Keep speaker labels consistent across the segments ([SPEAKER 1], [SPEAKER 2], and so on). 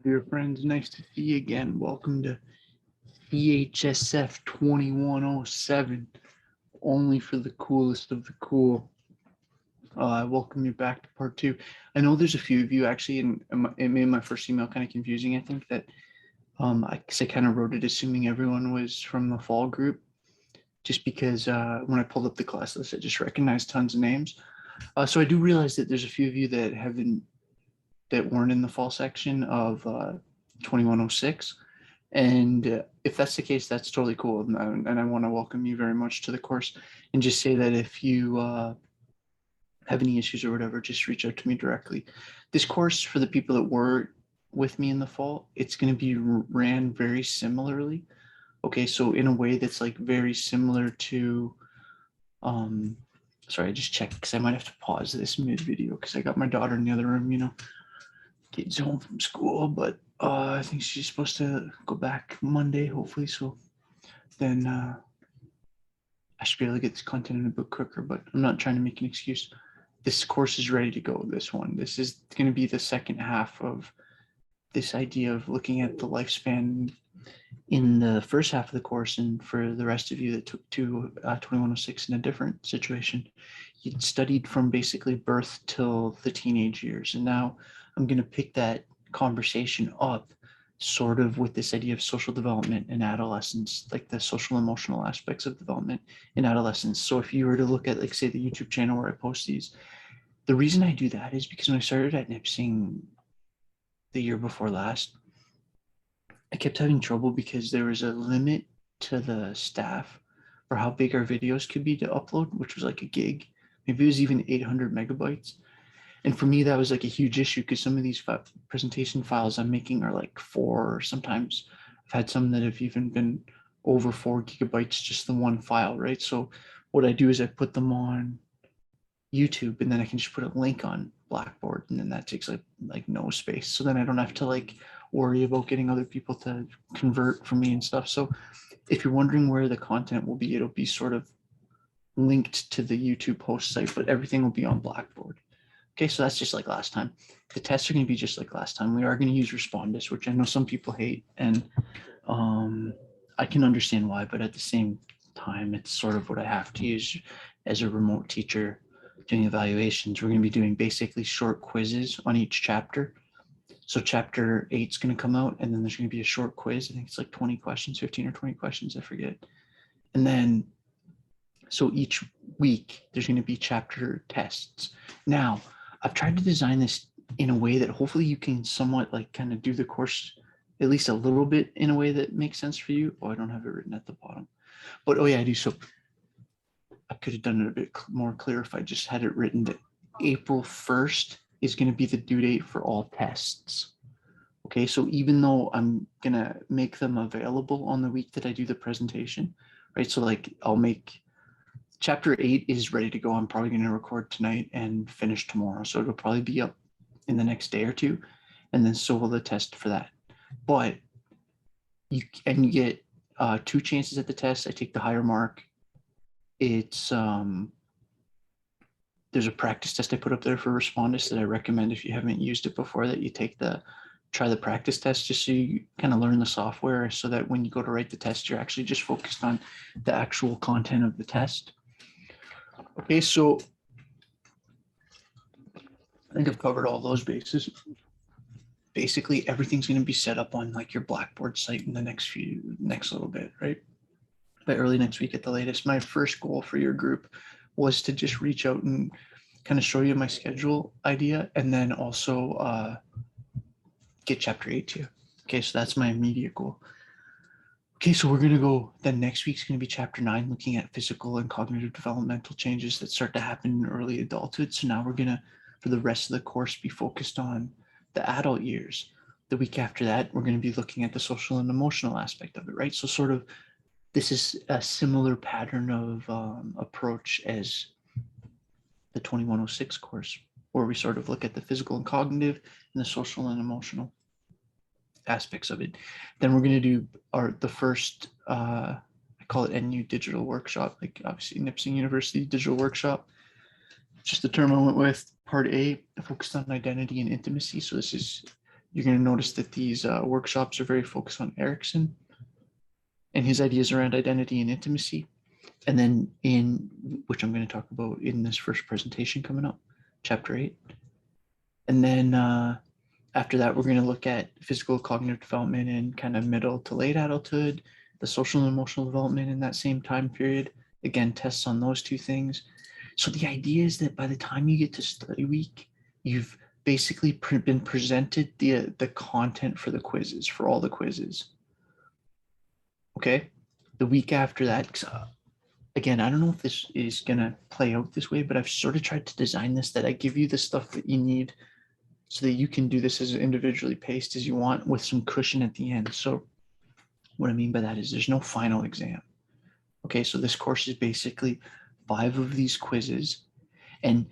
[SPEAKER 1] Dear friends, nice to see you again. Welcome to EHSF 2107, only for the coolest of the cool. I welcome you back to part two. I know there's a few of you actually, and it made my first email kind of confusing. I think that I kind of wrote it assuming everyone was from the fall group, just because when I pulled up the class list, I just recognized tons of names. So I do realize that there's a few of you that weren't in the fall section of 2106. And if that's the case, that's totally cool. And I want to welcome you very much to the course and just say that if you have any issues or whatever, just reach out to me directly. This course, for the people that were with me in the fall, it's going to be ran very similarly. Okay, so in a way that's like very similar to, sorry, I just checked because I might have to pause this mid video because I got my daughter in the other room, kids home from school, but I think she's supposed to go back Monday, hopefully. So then I should be able to get this content in a bit quicker, but I'm not trying to make an excuse. This course is ready to go, this one. This is going to be the second half of this idea of looking at the lifespan in the first half of the course. And for the rest of you that took to 2106 in a different situation, you studied from basically birth till the teenage years. And now I'm going to pick that conversation up sort of with this idea of social development in adolescence, like the social emotional aspects of development in adolescence. So if you were to look at, like, say, the YouTube channel where I post these, the reason I do that is because when I started at Nipsing the year before last, I kept having trouble because there was a limit to the staff for how big our videos could be to upload, which was like a gig. Maybe it was even 800 megabytes. And for me, that was like a huge issue because some of these presentation files I'm making are like 4, or sometimes I've had some that have even been over 4 gigabytes, just the one file, right? So what I do is I put them on YouTube and then I can just put a link on Blackboard, and then that takes like no space. So then I don't have to like worry about getting other people to convert for me and stuff. So if you're wondering where the content will be, it'll be sort of linked to the YouTube host site, but everything will be on Blackboard. Okay, so that's just like last time. The tests are going to be just like last time. We are going to use Respondus, which I know some people hate, and I can understand why, but at the same time, it's sort of what I have to use as a remote teacher doing evaluations. We're going to be doing basically short quizzes on each chapter. So chapter 8 is going to come out, and then there's going to be a short quiz. I think it's like 20 questions, 15 or 20 questions, I forget. And then, so each week, there's going to be chapter tests. Now, I've tried to design this in a way that hopefully you can somewhat like kind of do the course at least a little bit in a way that makes sense for you. Oh, I don't have it written at the bottom, but oh yeah, I do. So I could have done it a bit more clear if I just had it written that April 1st is going to be the due date for all tests. Okay, so even though I'm going to make them available on the week that I do the presentation, right? So like I'll make chapter 8 is ready to go. I'm probably going to record tonight and finish tomorrow. So it'll probably be up in the next day or two. And then so will the test for that. But you get 2 chances at the test. I take the higher mark. It's there's a practice test I put up there for Respondus that I recommend if you haven't used it before, that you try the practice test just so you kind of learn the software, so that when you go to write the test, you're actually just focused on the actual content of the test. Okay, so I think I've covered all those bases. Basically, everything's going to be set up on like your Blackboard site in the next little bit, right? By early next week at the latest. My first goal for your group was to just reach out and kind of show you my schedule idea, and then also get chapter 8 to you. Okay, so that's my immediate goal. Okay, so we're going to go, then next week's going to be chapter 9, looking at physical and cognitive developmental changes that start to happen in early adulthood. So now we're going to, for the rest of the course, be focused on the adult years. The week after that, we're going to be looking at the social and emotional aspect of it, right? So sort of, this is a similar pattern of approach as the 2106 course, where we sort of look at the physical and cognitive and the social and emotional aspects of it. Then we're going to do the first, I call it NU digital workshop, like obviously Nipsing University digital workshop. Just the term I went with. Part A, focused on identity and intimacy. So this is you're going to notice that these workshops are very focused on Erickson and his ideas around identity and intimacy. And then which I'm going to talk about in this first presentation coming up, chapter 8. And then after that, we're going to look at physical cognitive development in kind of middle to late adulthood, the social and emotional development in that same time period. Again, tests on those two things. So the idea is that by the time you get to study week, you've basically been presented the content for the quizzes, for all the quizzes. Okay, the week after that, again, I don't know if this is going to play out this way, but I've sort of tried to design this that I give you the stuff that you need so that you can do this as individually paced as you want with some cushion at the end. So what I mean by that is there's no final exam. Okay, so this course is basically 5 of these quizzes. And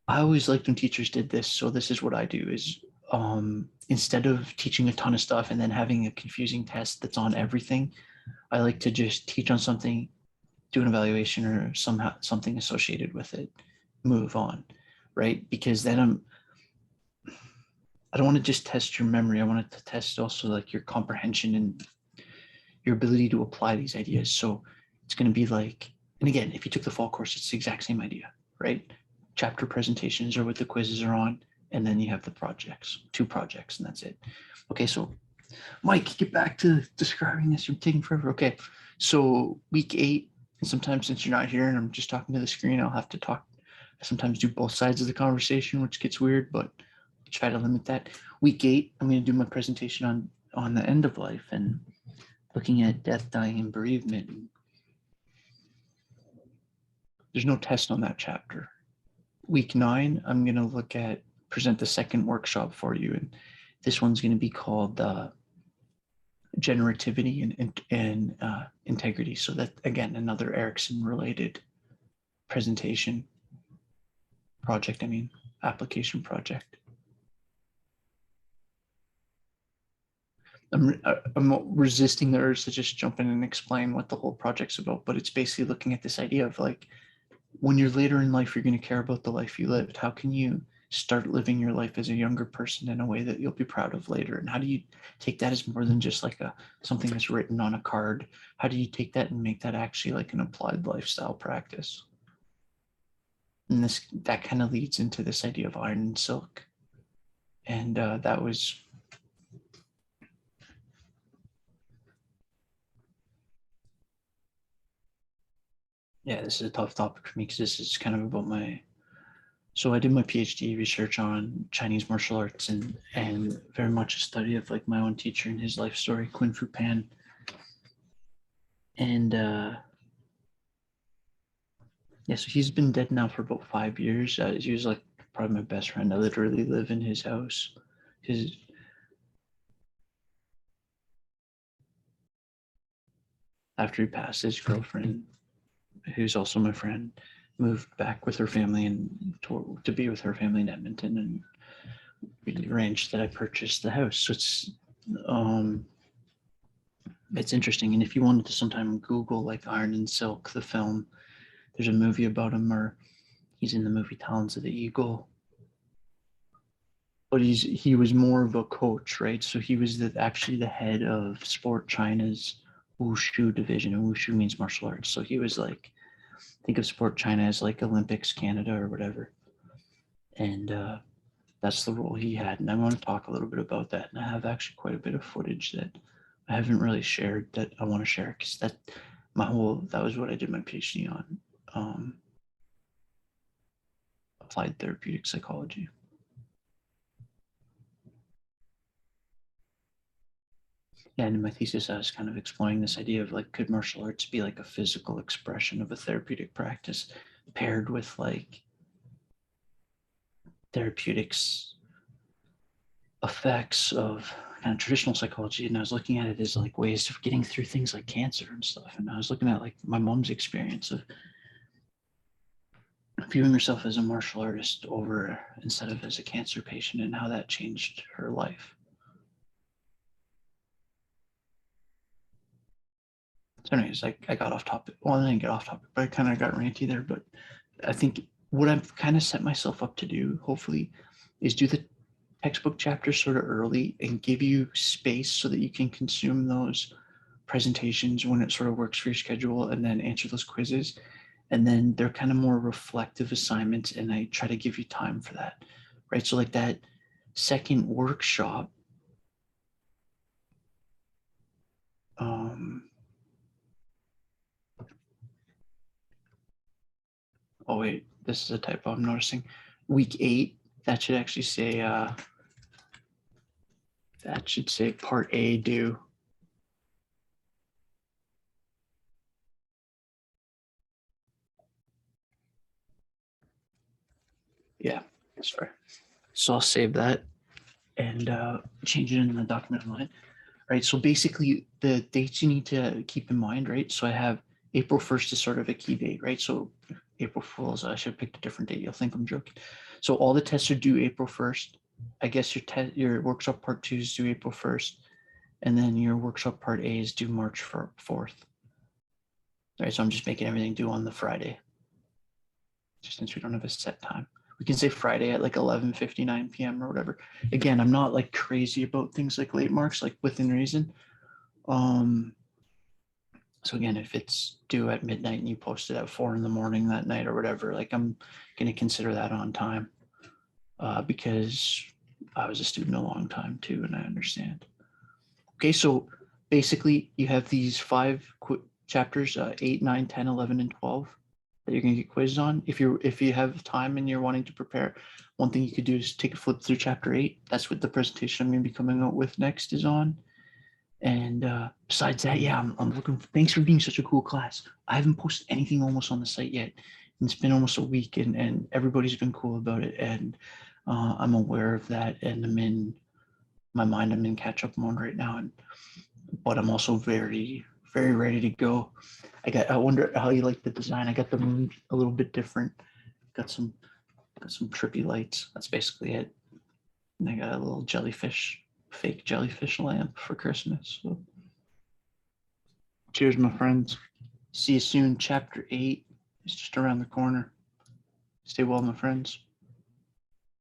[SPEAKER 1] I always liked when teachers did this. So this is what I do is instead of teaching a ton of stuff and then having a confusing test that's on everything, I like to just teach on something, do an evaluation or somehow something associated with it, move on, right? Because then I don't want to just test your memory. I want it to test also like your comprehension and your ability to apply these ideas. So it's going to be like, and again, if you took the fall course, it's the exact same idea, right? Chapter presentations are what the quizzes are on. And then you have the projects, 2 projects, and that's it. Okay, so Mike, get back to describing this. You're taking forever. Okay, so week 8, and sometimes since you're not here and I'm just talking to the screen, I'll have to talk. I sometimes do both sides of the conversation, which gets weird, but try to limit that. Week 8, I'm going to do my presentation on the end of life and looking at death, dying, and bereavement. There's no test on that chapter. Week 9, I'm going to present the second workshop for you, and this one's going to be called generativity and integrity. So that, again, another Erickson related presentation project, application project. I'm resisting the urge to just jump in and explain what the whole project's about, but it's basically looking at this idea of like, when you're later in life, you're going to care about the life you lived. How can you start living your life as a younger person in a way that you'll be proud of later? And how do you take that as more than just like something that's written on a card? How do you take that and make that actually like an applied lifestyle practice? And that kind of leads into this idea of iron and silk. And that was, yeah, this is a tough topic for me because this is kind of about so I did my PhD research on Chinese martial arts and very much a study of like my own teacher and his life story, Kung Fu Pan. And yeah, so he's been dead now for about 5 years. He was like probably my best friend. I literally live in his house. After he passed, his girlfriend, who's also my friend, moved back with her family and to be with her family in Edmonton, and we arranged that I purchased the house. So it's interesting. And if you wanted to sometime Google like Iron and Silk, the film, there's a movie about him, or he's in the movie Talons of the Eagle. But he was more of a coach, right? So he was actually the head of Sport China's Wushu division, and Wushu means martial arts. So he was like, think of Sport China as like Olympics Canada or whatever. And that's the role he had. And I want to talk a little bit about that. And I have actually quite a bit of footage that I haven't really shared that I want to share, because that was what I did my PhD on, applied therapeutic psychology. Yeah, and in my thesis, I was kind of exploring this idea of like, could martial arts be like a physical expression of a therapeutic practice paired with like therapeutics effects of kind of traditional psychology? And I was looking at it as like ways of getting through things like cancer and stuff. And I was looking at like my mom's experience of viewing herself as a martial artist instead of as a cancer patient, and how that changed her life. So anyways, I got off topic. Well, I didn't get off topic, but I kind of got ranty there. But I think what I've kind of set myself up to do, hopefully, is do textbook chapters sort of early and give you space so that you can consume those presentations when it sort of works for your schedule, and then answer those quizzes. And then they're kind of more reflective assignments, and I try to give you time for that, right? So like that second workshop, oh wait, this is a typo I'm noticing. Week 8, that should actually say part A due. Yeah, sorry. So I'll save that and change it in the document line. Right. So basically the dates you need to keep in mind, right? So I have April 1st is sort of a key date, right? So April Fools, I should have picked a different date. You'll think I'm joking. So all the tests are due April 1st. I guess your workshop part 2 is due April 1st. And then your workshop part A is due March 4th. Right. So I'm just making everything due on the Friday, just since we don't have a set time. We can say Friday at like 11:59 p.m. or whatever. Again, I'm not like crazy about things like late marks, like within reason. So again, if it's due at midnight and you post it at 4 a.m. that night or whatever, like I'm going to consider that on time because I was a student a long time too, and I understand. Okay, so basically you have these 5 chapters, 8, 9, 10, 11, and 12 that you're going to get quizzed on. If you have time and you're wanting to prepare, one thing you could do is take a flip through chapter 8. That's what the presentation I'm going to be coming out with next is on. And besides that, yeah, I'm looking. Thanks for being such a cool class. I haven't posted anything almost on the site yet. It's been almost a week, and everybody's been cool about it. And I'm aware of that, and I'm in my mind. I'm in catch-up mode right now, but I'm also very, very ready to go. I wonder how you like the design. I got the moon a little bit different. Got some trippy lights. That's basically it. And I got a little jellyfish, fake jellyfish lamp for Christmas. So. Cheers, my friends. See you soon. Chapter 8 is just around the corner. Stay well, my friends.